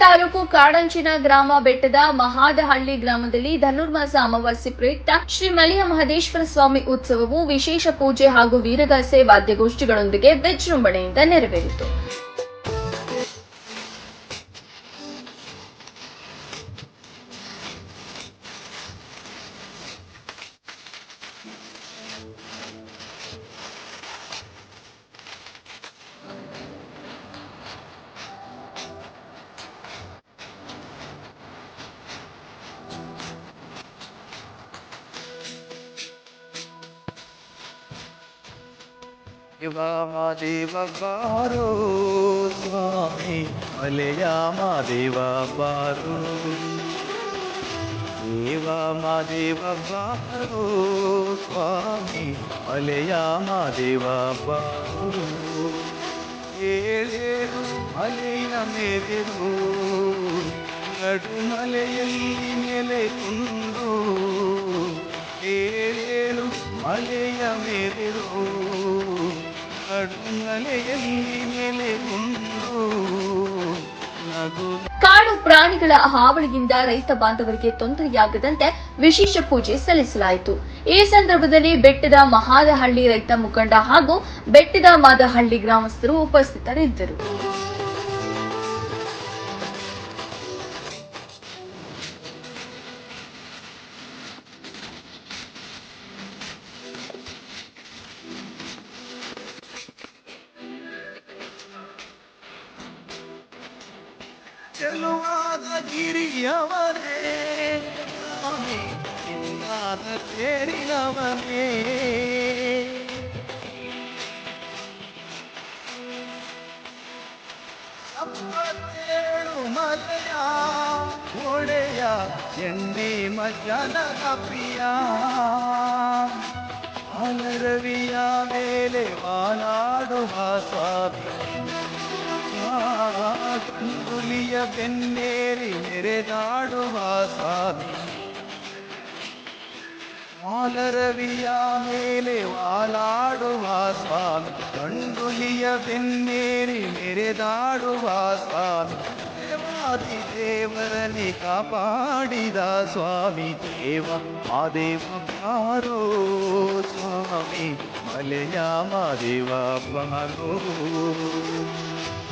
ತಾಲೂಕು ಕಾಡಂಚಿನ ಗ್ರಾಮ ಬೆಟ್ಟದ ಮಹಾದಹಳ್ಳಿ ಗ್ರಾಮದಲ್ಲಿ ಧನುರ್ಮಾಸ ಅಮಾವಾಸ್ಯೆ ಪ್ರಯುಕ್ತ ಶ್ರೀ ಮಲೆಯ ಮಹದೇಶ್ವರ ಸ್ವಾಮಿ ಉತ್ಸವವು ವಿಶೇಷ ಪೂಜೆ ಹಾಗೂ ವೀರಗಾಸೆ ವಾದ್ಯಗೋಷ್ಠಿಗಳೊಂದಿಗೆ ವಿಜೃಂಭಣೆಯಿಂದ ನೆರವೇರಿತು. ದೇವ ಬಾರೋ ಸ್ವಾಮಿ ಮಲೆಯ ಮಾದೇವ ಬಾರೋ, ದೇವ ಮಾದೇವ ಬಾರೋ ಸ್ವಾಮಿ ಮಲೆಯ ಮಾದೇವ ಬಾರೋ. ಏಳೇಳು ಮಲೆಯ ಮೇರೆರು ನಡುಮಲೆಯಲ್ಲಿ ನೆಲೆಗೊಂಡು, ಏಳೇಳು ಮಲೆಯ ಮೇರೆರು ಕಾಡು ಪ್ರಾಣಿಗಳ ಹಾವಳಿಯಿಂದ ರೈತ ಬಾಂಧವರಿಗೆ ತೊಂದರೆಯಾಗದಂತೆ ವಿಶೇಷ ಪೂಜೆ ಸಲ್ಲಿಸಲಾಯಿತು. ಈ ಸಂದರ್ಭದಲ್ಲಿ ಬೆಟ್ಟದ ಮಹಾದಹಳ್ಳಿ ರೈತ ಮುಖಂಡ ಹಾಗೂ ಬೆಟ್ಟದ ಮಾದಹಳ್ಳಿ ಗ್ರಾಮಸ್ಥರು ಉಪಸ್ಥಿತರಿದ್ದರು. ಚೆಲುವಾದ ಗಿರಿಯವರೇ ಸ್ವಾಮಿ ಚಿನ್ನಾದ ತೇರಿನವನೇ, ಅಪ್ಪತ್ತೇಳು ಮಲೆಯ ಒಡೆಯ ಎಣ್ಣೆ ಮಜ್ಜನ ಪ್ರಿಯ, ಅಲರವಿಯ ಮೇಲೆ ವಾಲಾಡುವ ಸ್ವಾಮಿ, ಕಂದುಲಿಯ ಬೆನ್ನೇರಿ ಮೆರೆದಾಡುವ ಸ್ವಾಮಿ, ಮಾಲರವಿಯ ಮೇಲೆ ವಾಲಾಡುವ ಸ್ವಾಮಿ, ಕಂದುಲಿಯ ಬೆನ್ನೇರಿ ಮೆರೆದಾಡುವ ಸ್ವಾಮಿ, ದೇವಾದಿ ದೇವರನಿ ಕಾಪಾಡಿದ ಸ್ವಾಮಿ, ದೇವ ಮಾದೇವ ಬಾರೋ ಸ್ವಾಮಿ ಮಲೆಯ ಮಾದೇವ ಬಾರೋ.